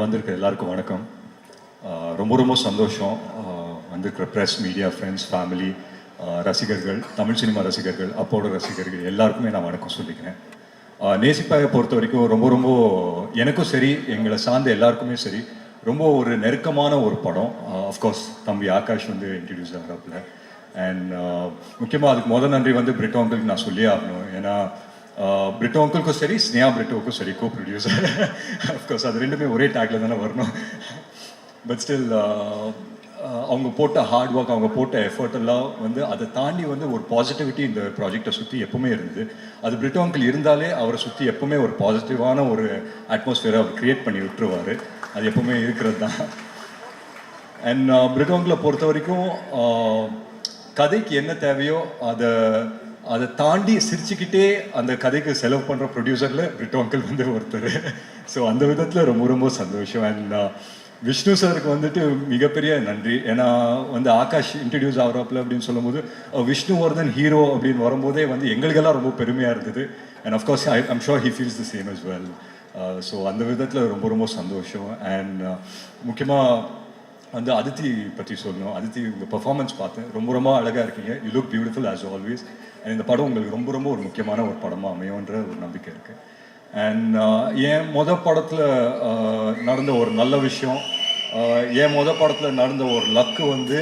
வந்திருக்க எல்லாருக்கும் வணக்கம். ரொம்ப ரொம்ப சந்தோஷம். வந்திருக்கிற ப்ரெஸ், மீடியா, ஃப்ரெண்ட்ஸ், ஃபேமிலி, ரசிகர்கள், தமிழ் சினிமா ரசிகர்கள், அப்போட ரசிகர்கள் எல்லாருக்குமே நான் வணக்கம் சொல்லிக்கிறேன். நேசிப்பாயை பொறுத்த வரைக்கும் ரொம்ப ரொம்ப எனக்கும் சரி, எங்களை சார்ந்த எல்லாருக்குமே சரி, ரொம்ப ஒரு நெருக்கமான ஒரு படம். அஃப்கோர்ஸ் தம்பி ஆகாஷ் வந்து இன்ட்ரடியூஸ் ஆகிறாப்புல. அண்ட் முக்கியமாக அதுக்கு முதல் நன்றி வந்து பிரிட்டோ அங்கிளுக்கு நான் சொல்லியே ஆகணும். ஏன்னா பிரிட்டோ அங்கிளுக்கும் சரி, ஸ்னேஹா பிரிட்டோவுக்கும் சரி, கோ ப்ரொடியூசர். அஃப்கோர்ஸ் அது ரெண்டுமே ஒரே டேக்கில் தானே வரணும். பட் ஸ்டில் அவங்க போட்ட ஹார்ட் ஒர்க், அவங்க போட்ட எஃபர்ட் எல்லாம் வந்து அதை தாண்டி வந்து ஒரு பாசிட்டிவிட்டி இந்த ப்ராஜெக்டை சுற்றி எப்பவுமே இருந்தது. அது பிரிட்டோ அங்கிள் இருந்தாலே அவரை சுற்றி எப்பவுமே ஒரு பாசிட்டிவான ஒரு அட்மாஸ்ஃபியரை அவர் க்ரியேட் பண்ணி விட்டுருவார். அது எப்பவுமே இருக்கிறது தான். அண்ட் பிரிட்டோ அங்கிளை பொறுத்த வரைக்கும் கதைக்கு என்ன தேவையோ அதை தாண்டி சிரிச்சுக்கிட்டே அந்த கதைக்கு செலவு பண்ணுற ப்ரொடியூசரில் பிரிட்டோ அங்கிள் வந்து ஒருத்தர். ஸோ அந்த விதத்தில் ரொம்ப ரொம்ப சந்தோஷம். அண்ட் விஷ்ணு சாருக்கு வந்துட்டு மிகப்பெரிய நன்றி. ஏன்னா வந்து ஆகாஷ் இன்ட்ரடியூஸ் ஆகிறாப்புல அப்படின்னு சொல்லும்போது விஷ்ணுவர்தன் ஹீரோ அப்படின்னு வரும்போதே வந்து எங்களுக்கெல்லாம் ரொம்ப பெருமையாக இருந்தது. And of course I'm sure he feels the same as well. So அந்த விதத்தில் ரொம்ப ரொம்ப சந்தோஷம். அண்ட் முக்கியமாக வந்து அதித்தி பற்றி சொல்லணும். அதித்தி உங்கள் பர்ஃபார்மன்ஸ் பார்த்தேன், ரொம்ப ரொம்ப அழகாக இருக்கீங்க. You look beautiful as always. And இந்த படம் உங்களுக்கு ரொம்ப ரொம்ப ஒரு முக்கியமான ஒரு படமாக அமையுன்ற ஒரு நம்பிக்கை இருக்குது. அண்ட் என் படத்தில் நடந்த ஒரு நல்ல விஷயம், என் படத்தில் நடந்த ஒரு லக்கு வந்து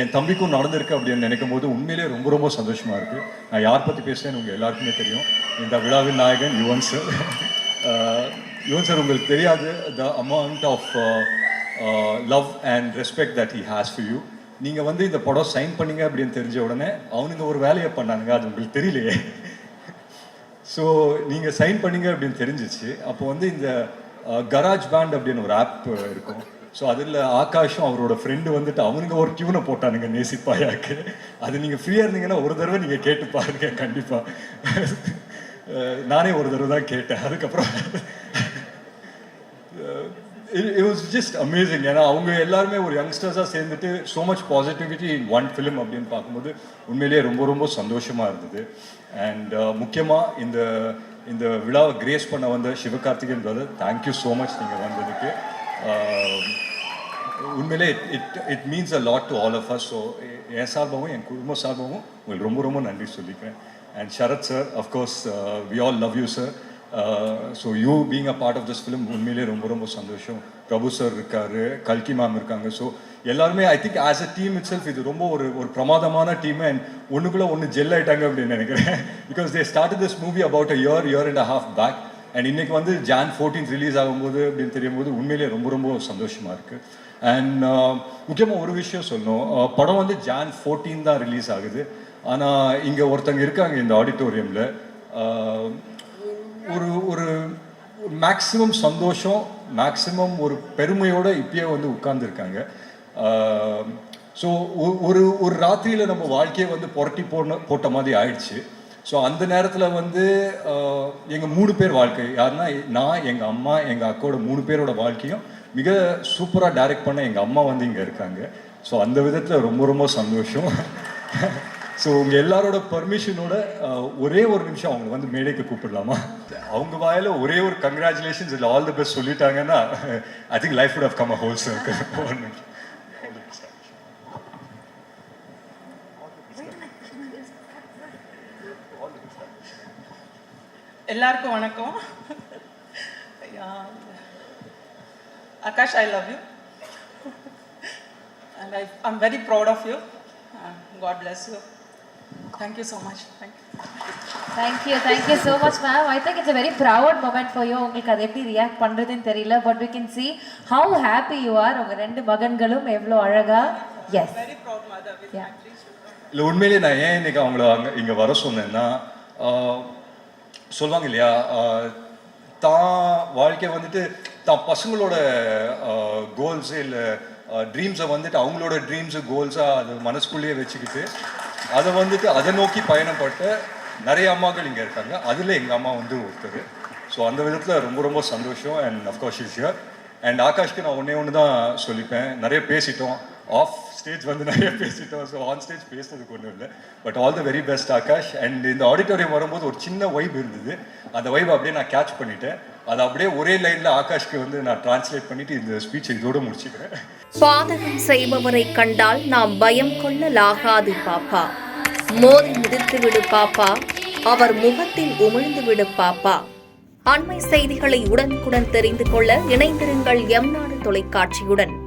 என் தம்பிக்கும் நடந்திருக்கு அப்படின்னு நினைக்கும் போது உண்மையிலே ரொம்ப ரொம்ப சந்தோஷமாக இருக்குது. நான் யார் பற்றி பேசுகிறேன்னு உங்கள் எல்லாருக்குமே தெரியும். இந்த விழாவின் நாயகன் யுவன் சார். யுவன் சார் உங்களுக்கு தெரியாது the amount of love and respect that he has for you. நீங்கள் வந்து இந்த படம் சைன் பண்ணீங்க அப்படின்னு தெரிஞ்ச உடனே அவனுங்க ஒரு வேலையை பண்ணானுங்க, அது உங்களுக்கு தெரியலையே. ஸோ நீங்கள் சைன் பண்ணீங்க அப்படின்னு தெரிஞ்சிச்சு. அப்போ வந்து இந்த கராஜ் பேண்ட் அப்படின்னு ஒரு ஆப் இருக்கும். ஸோ அதில் ஆகாஷும் அவரோட ஃப்ரெண்டு வந்துட்டு அவனுங்க ஒரு டியூனை போட்டானுங்க நேசிப்பாயாக்கு. அது நீங்கள் ஃப்ரீயாக இருந்தீங்கன்னா ஒரு தடவை நீங்கள் கேட்டு பாருங்க. கண்டிப்பாக நானே ஒரு தடவை தான் கேட்டேன். அதுக்கப்புறம் it was just amazing. ஏன்னா அவங்க எல்லாருமே ஒரு யங்ஸ்டர்ஸாக சேர்ந்துட்டு so much positivity in one film அப்படின்னு பார்க்கும்போது உண்மையிலேயே ரொம்ப ரொம்ப சந்தோஷமாக இருந்தது. அண்ட் முக்கியமாக இந்த விழாவை கிரேஸ் பண்ண வந்த Sivakarthikeyan brother, thank you so much நீங்கள் வந்ததுக்கு. உண்மையிலே it means a lot to all of us. So என் சார்பாகவும் என் குடும்ப சார்பாகவும் உங்களுக்கு ரொம்ப ரொம்ப நன்றி சொல்லிக்கிறேன். And Sharath sir, of course we all love you sir. So you being a part of this film உண்மையிலே ரொம்ப ரொம்ப சந்தோஷம். பிரபு சார் இருக்காரு, கல்கி மேம் இருக்காங்க. ஸோ எல்லாருமே I think as a team it self இது ரொம்ப ஒரு பிரமாதமான டீம். அண்ட் ஒன்றுக்குள்ளே ஒன்று ஜெல் ஆகிட்டாங்க அப்படின்னு நினைக்கிறேன். Because they start this movie about a year and a half back. And இன்னைக்கு வந்து Jan 14 ரிலீஸ் ஆகும்போது அப்படின்னு தெரியும் போது உண்மையிலே ரொம்ப ரொம்ப சந்தோஷமாக இருக்குது. அண்ட் முக்கியமாக ஒரு விஷயம் சொல்லணும், படம் வந்து Jan 14 தான் ரிலீஸ் ஆகுது. ஆனால் இங்கே ஒருத்தங்க இருக்காங்க இந்த ஆடிட்டோரியமில், ஒரு ஒரு மேக்ஸிமம் சந்தோஷம், மேக்ஸிமம் ஒரு பெருமையோடு இப்பயே வந்து உட்கார்ந்துருக்காங்க. ஸோ ஒரு ராத்திரியில் நம்ம வாழ்க்கையை வந்து புரட்டி போட்ட மாதிரி ஆயிடுச்சு. ஸோ அந்த நேரத்தில் வந்து எங்கள் 3 பேர் வாழ்க்கை, யாருன்னா நான், எங்கள் அம்மா, எங்கள் அக்காவோட 3 பேரோட வாழ்க்கையும் மிக சூப்பராக டைரக்ட் பண்ண எங்கள் அம்மா வந்து இங்கே இருக்காங்க. ஸோ அந்த விதத்தில் ரொம்ப ரொம்ப சந்தோஷம். ஸோ உங்கள் எல்லாரோட பர்மிஷனோட ஒரே ஒரு நிமிஷம் அவங்க வந்து மேடைக்கு கூப்பிடலாமா? அவங்க வாயில் ஒரே ஒரு கங்க்ராச்சுலேஷன்ஸ் இல்லை ஆல் தி பெஸ்ட் சொல்லிட்டாங்கன்னா I think life would have come a whole circle. ஒரு நிமிஷம். எல்லாருக்கும் வணக்கம். Aakash, I love you and I'm very proud of you. God bless you. Thank you so much. Thank you so much ma'am. I think it's a very proud moment for you. உங்களுக்கு அது எப்படி react பண்றதுன்னு தெரியல, but we can see how happy you are. உங்க 2 மகன்களும் எவ்வளோ அழகா. Yes, very proud mother with my 3 children. இல்லை உண்மையிலேயே நான் ஏன் இன்னைக்கு அவங்கள இங்கே வர சொன்னேன்னா, சொல்லுவாங்க இல்லையா, தான் வாழ்க்கை வந்துட்டு தான் பசங்களோட கோல்ஸு இல்லை ட்ரீம்ஸை வந்துட்டு அவங்களோட ட்ரீம்ஸு கோல்ஸாக அது மனசுக்குள்ளேயே வச்சுக்கிட்டு அதை வந்துட்டு அதை நோக்கி பயணப்பட்ட நிறைய அம்மாக்கள் இங்கே இருக்காங்க. அதில் எங்கள் அம்மா வந்து ஒருத்தர். ஸோ அந்த விதத்தில் ரொம்ப ரொம்ப சந்தோஷம். And of course is here. And ஆகாஷ்க்கு நான் ஒன்று தான் சொல்லிப்பேன், நிறைய பேசிட்டோம், ஆஃப் ஸ்டேஜ் வந்து நிறைய பேசிட்டோம். ஸோ ஆன் ஸ்டேஜ் பேசுறதுக்கு ஒன்றும் இல்லை. But all the very best Akash. And இந்த ஆடிட்டோரியம் வரும்போது ஒரு சின்ன வைப் இருந்தது, அந்த வைப் அப்படியே நான் கேட்ச் பண்ணிட்டேன். அது அப்படியே ஒரே லைனில் ஆகாஷ்க்கு வந்து நான் டிரான்ஸ்லேட் பண்ணிட்டு இந்த ஸ்பீச் இதோட முடிச்சுக்கிறேன். பாதகம் செய்பவரை கண்டால் நாம் பயம் கொள்ளலாகாது பாப்பா. மோதி மிதித்து விடு பாப்பா, அவர் முகத்தில் உமிழ்ந்து விடு பாப்பா. அண்மை செய்திகளை உடனுக்குடன் தெரிந்து கொள்ள இணைந்திருங்கள் எம் நாடு தொலைக்காட்சியுடன்.